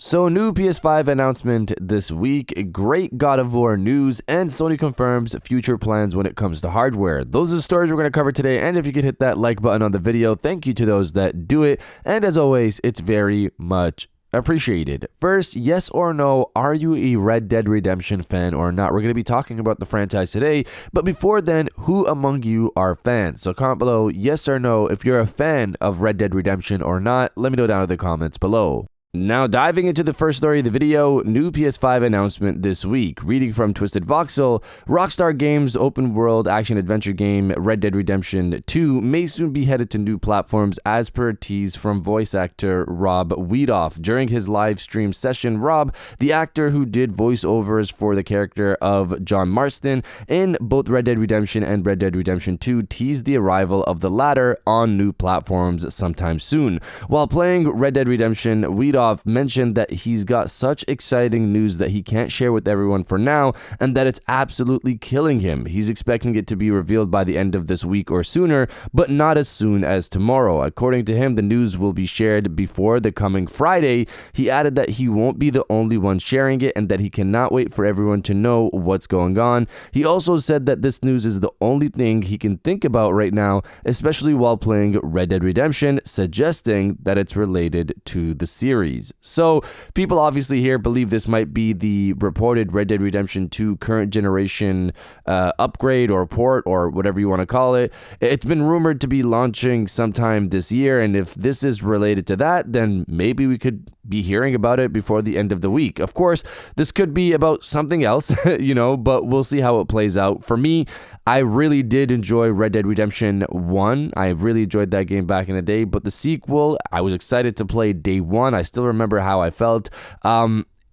So, new PS5 announcement this week, great God of War news, and Sony confirms future plans when it comes to hardware. Those are the stories we're going to cover today, and if you could hit that like button on the video, thank you to those that do it, and as always, it's very much appreciated. First, yes or no, are you a Red Dead Redemption fan or not? We're going to be talking about the franchise today, but before then, who among you are fans? So comment below yes or no if you're a fan of Red Dead Redemption or not. Let me know down in the comments below. Now diving into the first story of the video, new PS5 announcement this week. Reading from Twisted Voxel, Rockstar Games' open-world action-adventure game Red Dead Redemption 2 may soon be headed to new platforms as per a tease from voice actor Rob Wiedoff. During his live stream session, Rob, the actor who did voiceovers for the character of John Marston in both Red Dead Redemption and Red Dead Redemption 2, teased the arrival of the latter on new platforms sometime soon. While playing Red Dead Redemption, Wiedoff mentioned that he's got such exciting news that he can't share with everyone for now, and that it's absolutely killing him. He's expecting it to be revealed by the end of this week or sooner, but not as soon as tomorrow. According to him, the news will be shared before the coming Friday. He added that he won't be the only one sharing it and that he cannot wait for everyone to know what's going on. He also said that this news is the only thing he can think about right now, especially while playing Red Dead Redemption, suggesting that it's related to the series. So, people obviously here believe this might be the reported Red Dead Redemption 2 current generation upgrade or port or whatever you want to call it. It's been rumored to be launching sometime this year, and if this is related to that, then maybe we could be hearing about it before the end of the week. Of course, this could be about something else, but we'll see how it plays out. For me, I really did enjoy Red Dead Redemption 1. I really enjoyed that game back in the day, but the sequel, I was excited to play day one. I still remember how I felt.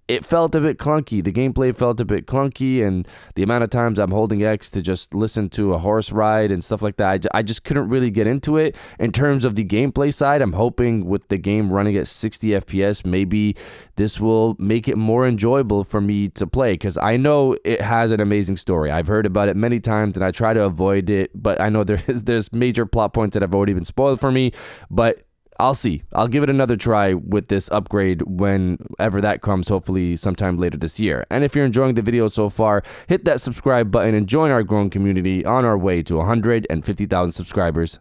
It felt a bit clunky. The gameplay felt a bit clunky, and the amount of times I'm holding X to just listen to a horse ride and stuff like that, I just couldn't really get into it. In terms of the gameplay side, I'm hoping with the game running at 60 FPS, maybe this will make it more enjoyable for me to play, because I know it has an amazing story. I've heard about it many times, and I try to avoid it, but I know there's major plot points that have already been spoiled for me, but I'll see. I'll give it another try with this upgrade whenever that comes, hopefully sometime later this year. And if you're enjoying the video so far, hit that subscribe button and join our growing community on our way to 150,000 subscribers.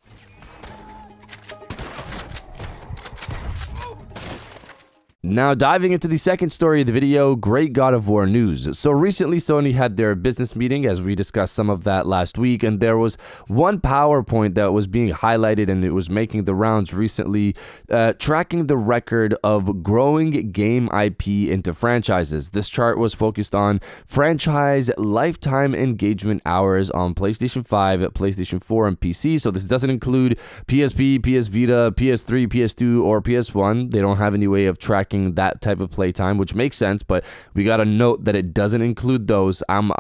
Now diving into the second story of the video, great God of War news. So recently Sony had their business meeting, as we discussed some of that last week, and there was one PowerPoint that was being highlighted and it was making the rounds recently, tracking the record of growing game IP into franchises. This chart was focused on franchise lifetime engagement hours on PlayStation 5, PlayStation 4, and PC. So this doesn't include PSP, PS Vita, PS3, PS2, or PS1. They don't have any way of tracking that type of playtime, which makes sense, but we gotta note that it doesn't include those. I'm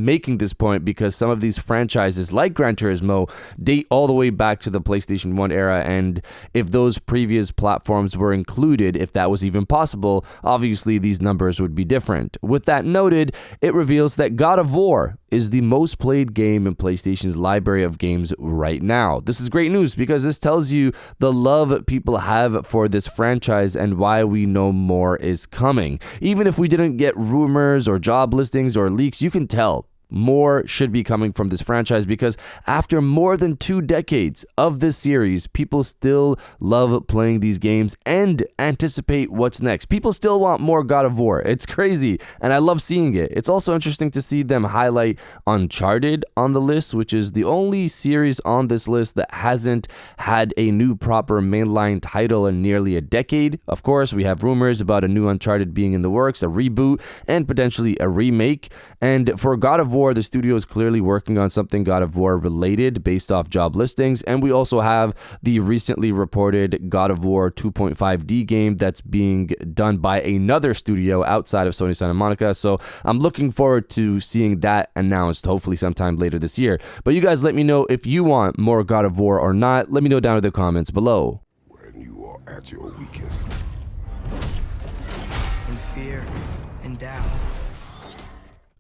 making this point because some of these franchises like Gran Turismo date all the way back to the PlayStation 1 era, and if those previous platforms were included, if that was even possible, obviously these numbers would be different. With that noted, it reveals that God of War is the most played game in PlayStation's library of games right now. This is great news because this tells you the love people have for this franchise and why we know more is coming. Even if we didn't get rumors or job listings or leaks, you can tell more should be coming from this franchise, because after more than 2 decades of this series, people still love playing these games and anticipate what's next. People still want more God of War. It's crazy, and I love seeing it. It's also interesting to see them highlight Uncharted on the list, which is the only series on this list that hasn't had a new proper mainline title in nearly a decade. Of course, we have rumors about a new Uncharted being in the works, a reboot, and potentially a remake. And for God of War, the studio is clearly working on something God of War related based off job listings, and we also have the recently reported God of War 2.5D game that's being done by another studio outside of Sony Santa Monica, so I'm looking forward to seeing that announced hopefully sometime later this year. But you guys let me know if you want more God of War or not. Let me know down in the comments below. When you are at your weakest. In fear and doubt.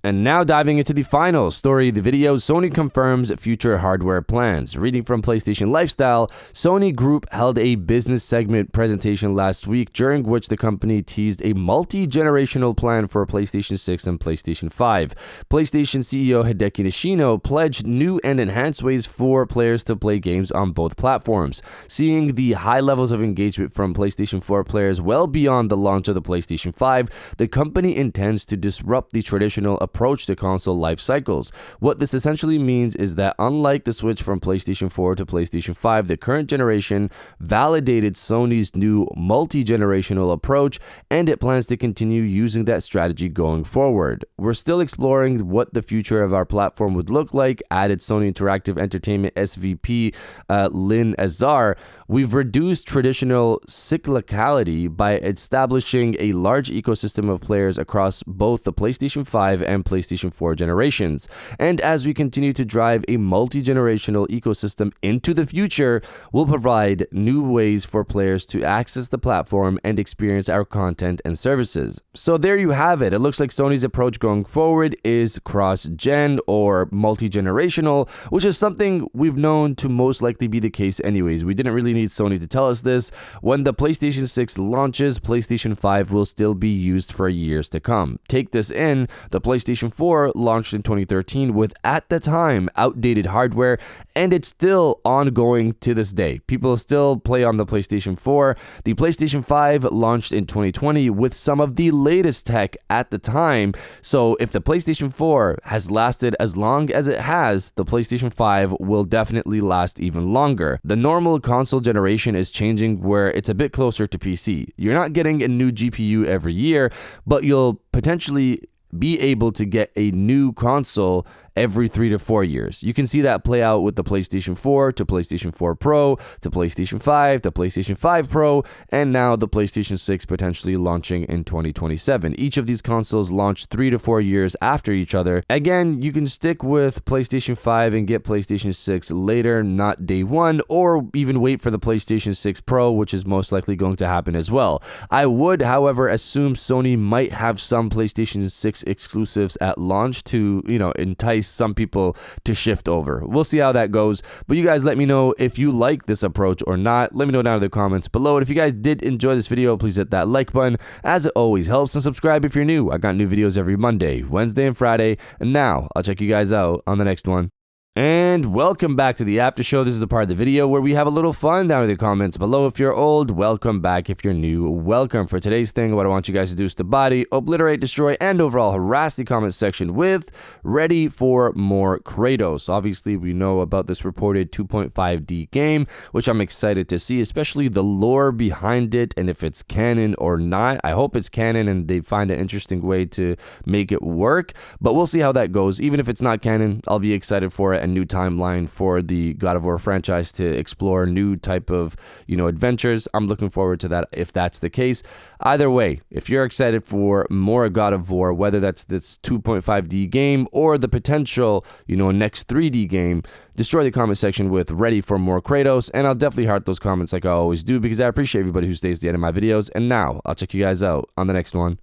And now diving into the final story of the video, Sony confirms future hardware plans. Reading from PlayStation Lifestyle, Sony Group held a business segment presentation last week during which the company teased a multi-generational plan for PlayStation 6 and PlayStation 5. PlayStation CEO Hideki Nishino pledged new and enhanced ways for players to play games on both platforms. Seeing the high levels of engagement from PlayStation 4 players well beyond the launch of the PlayStation 5, the company intends to disrupt the traditional approach to console life cycles. What this essentially means is that unlike the switch from PlayStation 4 to PlayStation 5, the current generation validated Sony's new multi-generational approach, and it plans to continue using that strategy going forward. We're still exploring what the future of our platform would look like, added Sony Interactive Entertainment SVP Lynn Azar. We've reduced traditional cyclicality by establishing a large ecosystem of players across both the PlayStation 5 and PlayStation 4 generations. And as we continue to drive a multi-generational ecosystem into the future, we'll provide new ways for players to access the platform and experience our content and services. So there you have it. It looks like Sony's approach going forward is cross-gen or multi-generational, which is something we've known to most likely be the case anyways. We didn't really need Sony to tell us this. When the PlayStation 6 launches, PlayStation 5 will still be used for years to come. Take this in, the PlayStation 4 launched in 2013 with, at the time, outdated hardware, and it's still ongoing to this day. People still play on the PlayStation 4. The PlayStation 5 launched in 2020 with some of the latest tech at the time. So if the PlayStation 4 has lasted as long as it has, the PlayStation 5 will definitely last even longer. The normal console generation is changing where it's a bit closer to PC. You're not getting a new GPU every year, but you'll potentially be able to get a new console every 3 to 4 years. You can see that play out with the PlayStation 4 to PlayStation 4 Pro to PlayStation 5 to PlayStation 5 Pro, and now the PlayStation 6 potentially launching in 2027. Each of these consoles launch 3 to 4 years after each other. Again, you can stick with PlayStation 5 and get PlayStation 6 later, not day one, or even wait for the PlayStation 6 Pro, which is most likely going to happen as well. I would, however, assume Sony might have some PlayStation 6 exclusives at launch to, entice some people to shift over. We'll see how that goes, but you guys let me know if you like this approach or not. Let me know down in the comments below, and if you guys did enjoy this video, please hit that like button as it always helps, and subscribe if you're new. I got new videos every Monday, Wednesday, and Friday, and now I'll check you guys out on the next one. And welcome back to the after show. This is the part of the video where we have a little fun down in the comments below. If you're old, welcome back. If you're new, welcome. For today's thing, what I want you guys to do is to body, obliterate, destroy, and overall harass the comment section with ready for more Kratos. Obviously, we know about this reported 2.5D game, which I'm excited to see, especially the lore behind it and if it's canon or not. I hope it's canon and they find an interesting way to make it work, but we'll see how that goes. Even if it's not canon, I'll be excited for it. A new timeline for the God of War franchise to explore new type of adventures. I'm looking forward to that if that's the case. Either way, if you're excited for more God of War, whether that's this 2.5D game or the potential next 3D game, destroy the comment section with ready for more Kratos, and I'll definitely heart those comments like I always do because I appreciate everybody who stays to the end of my videos. And now I'll check you guys out on the next one.